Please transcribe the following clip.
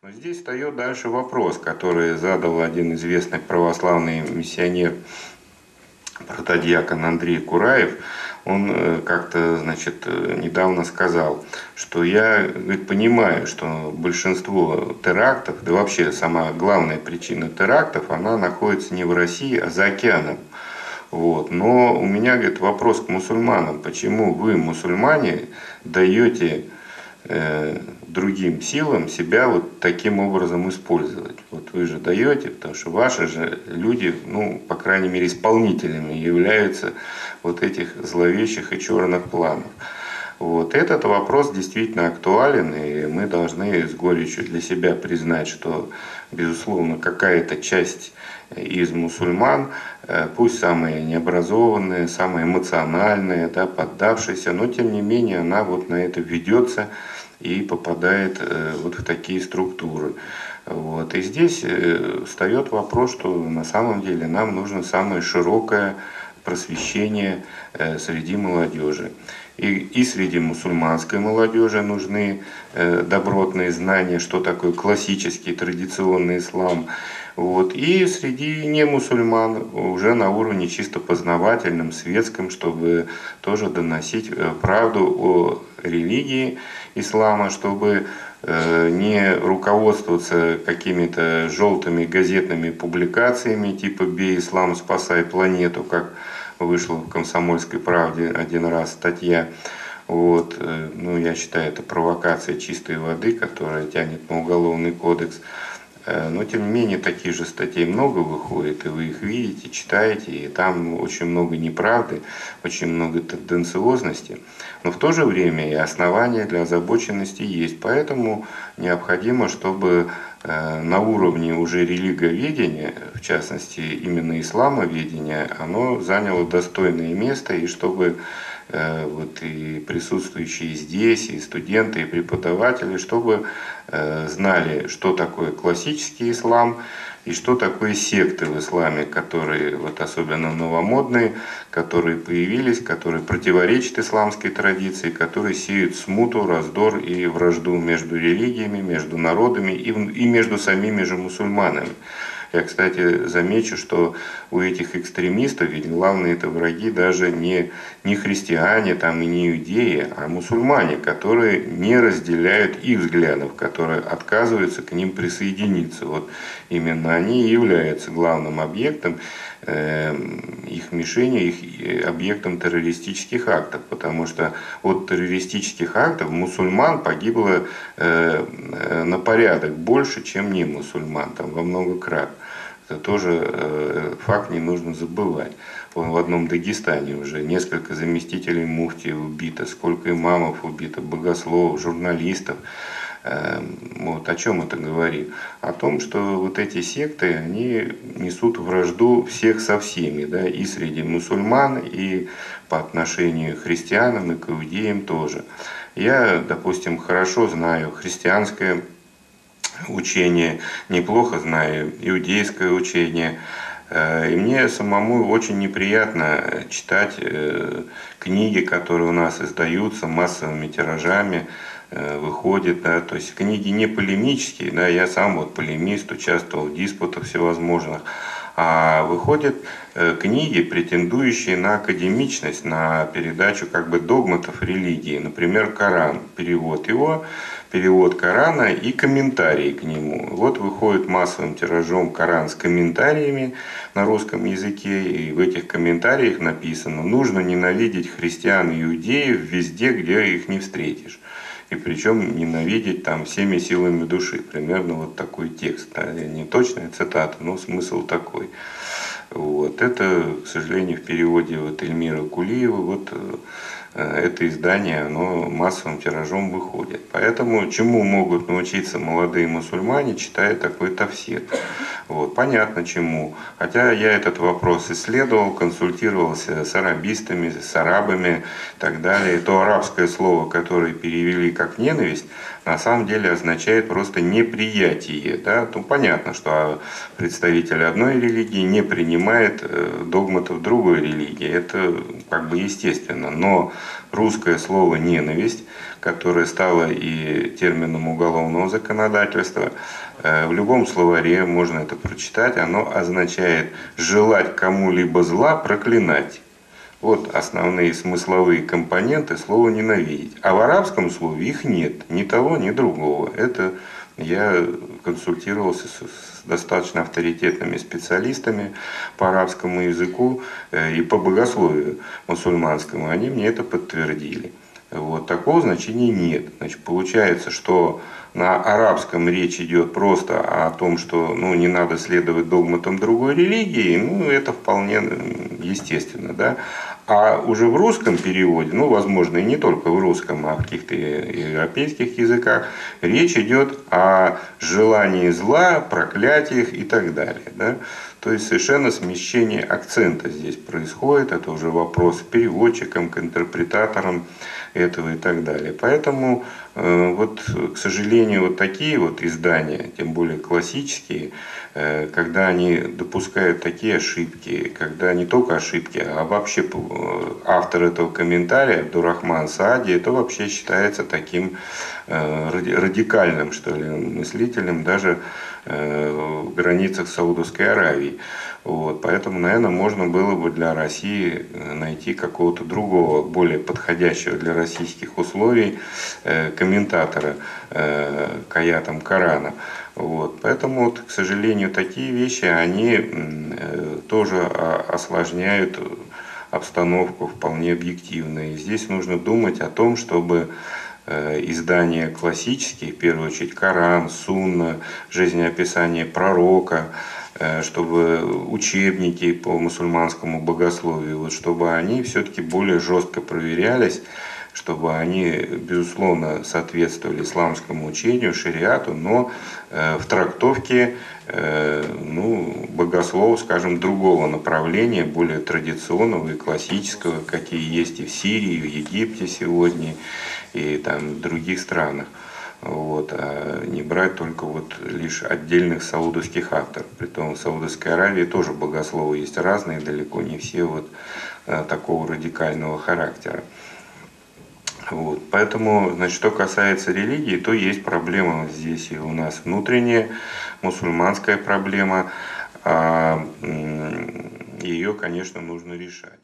Но здесь встает дальше вопрос, который задал один известный православный миссионер, протодиакон Андрей Кураев. Он как-то, значит, недавно сказал, что я, говорит, понимаю, что большинство терактов, да вообще самая главная причина терактов, она находится не в России, а за океаном. Вот. Но у меня, говорит, вопрос к мусульманам. Почему вы, мусульмане, даете другим силам себя вот таким образом использовать? Вот вы же даете, потому что ваши же люди, ну, по крайней мере, исполнителями являются вот этих зловещих и черных планов. Вот. Этот вопрос действительно актуален, и мы должны с горечью для себя признать, что, безусловно, какая-то часть из мусульман, пусть самые необразованные, самые эмоциональные, да, поддавшиеся, но тем не менее она вот на это ведется и попадает вот в такие структуры. Вот. И здесь встает вопрос, что на самом деле нам нужно самое широкое просвещение среди молодежи. И среди мусульманской молодежи нужны добротные знания, что такое классический традиционный ислам. Вот. И среди немусульман уже на уровне чисто познавательном, светском, чтобы тоже доносить правду о религии ислама, чтобы не руководствоваться какими-то желтыми газетными публикациями типа «Бей ислам, спасай планету», как вышла в «Комсомольской правде» один раз статья. Вот. Ну, я считаю, это провокация чистой воды, которая тянет на уголовный кодекс. Но, тем не менее, таких же статей много выходит, и вы их видите, читаете, и там очень много неправды, очень много тенденциозности. Но в то же время и основания для озабоченности есть. Поэтому необходимо, чтобы на уровне уже религоведения, в частности, именно исламоведения, оно заняло достойное место, и чтобы вот и присутствующие здесь, и студенты, и преподаватели, чтобы знали, что такое классический ислам и что такое секты в исламе, которые вот особенно новомодные, которые появились, которые противоречат исламской традиции, которые сеют смуту, раздор и вражду между религиями, между народами и между самими же мусульманами. Я, кстати, замечу, что у этих экстремистов ведь главные это враги даже не христиане там, и не иудеи, а мусульмане, которые не разделяют их взглядов, которые отказываются к ним присоединиться. Вот именно они и являются главным объектом их мишенью, их объектом террористических актов, потому что от террористических актов мусульман погибло на порядок больше, чем не мусульман, там во много крат. Это тоже факт не нужно забывать. В одном Дагестане уже несколько заместителей муфтиев убито, сколько имамов убито, богословов, журналистов. Вот о чем это говорит? О том, что вот эти секты, они несут вражду всех со всеми, да, и среди мусульман, и по отношению к христианам, и к иудеям тоже. Я, допустим, хорошо знаю христианское учение, неплохо знаю иудейское учение. И мне самому очень неприятно читать книги, которые у нас издаются массовыми тиражами, выходит, да, то есть книги не полемические, да, я сам вот полемист, участвовал в диспутах всевозможных, а выходят книги, претендующие на академичность, на передачу как бы догматов религии, например, Коран, перевод его, перевод Корана и комментарии к нему. Вот выходит массовым тиражом Коран с комментариями на русском языке, и в этих комментариях написано: нужно ненавидеть христиан и иудеев везде, где их не встретишь. И причем ненавидеть там всеми силами души. Примерно вот такой текст. Да? Не точная цитата, но смысл такой. Вот. Это, к сожалению, в переводе вот Эльмира Кулиева, вот это издание, оно массовым тиражом выходит. Поэтому чему могут научиться молодые мусульмане, читая такой тафсир? Вот, понятно чему. Хотя я этот вопрос исследовал, консультировался с арабистами, с арабами и так далее. То арабское слово, которое перевели как ненависть, на самом деле означает просто неприятие. Да? Ну, понятно, что представитель одной религии не принимает догматов другой религии. Это как бы естественно. Но русское слово «ненависть», которое стало и термином уголовного законодательства, в любом словаре можно это прочитать, оно означает желать кому-либо зла, проклинать. Вот основные смысловые компоненты слова «ненавидеть». А в арабском слове их нет, ни того, ни другого. Это я консультировался с достаточно авторитетными специалистами по арабскому языку и по богословию мусульманскому. Они мне это подтвердили. Вот, такого значения нет. Значит, получается, что на арабском речь идет просто о том, что не надо следовать догматам другой религии, это вполне естественно. Да? А уже в русском переводе, возможно, и не только в русском, а в каких-то европейских языках, речь идет о желании зла, проклятиях и так далее. Да? То есть совершенно смещение акцента здесь происходит. Это уже вопрос к переводчикам, к интерпретаторам этого и так далее. Поэтому, к сожалению, такие издания, тем более классические, когда они допускают такие ошибки, когда не только ошибки, а вообще автор этого комментария, Абдурахман Саади, это вообще считается таким радикальным, что ли, мыслителем даже в границах Саудовской Аравии. Поэтому, наверное, можно было бы для России найти какого-то другого, более подходящего для российских условий комментатора к аятам Корана. Поэтому, к сожалению, такие вещи, они тоже осложняют обстановку вполне объективно. И здесь нужно думать о том, чтобы издания классические, в первую очередь Коран, Сунна, жизнеописание пророка, чтобы учебники по мусульманскому богословию, чтобы они все-таки более жестко проверялись, чтобы они, безусловно, соответствовали исламскому учению, шариату, но в трактовке богословов, скажем, другого направления, более традиционного и классического, какие есть и в Сирии, и в Египте сегодня, и в других странах. А не брать только лишь отдельных саудовских авторов. Притом в Саудовской Аравии тоже богословы есть разные, далеко не все такого радикального характера. Поэтому, что касается религии, то есть проблема здесь и у нас внутренняя, мусульманская проблема, ее, конечно, нужно решать.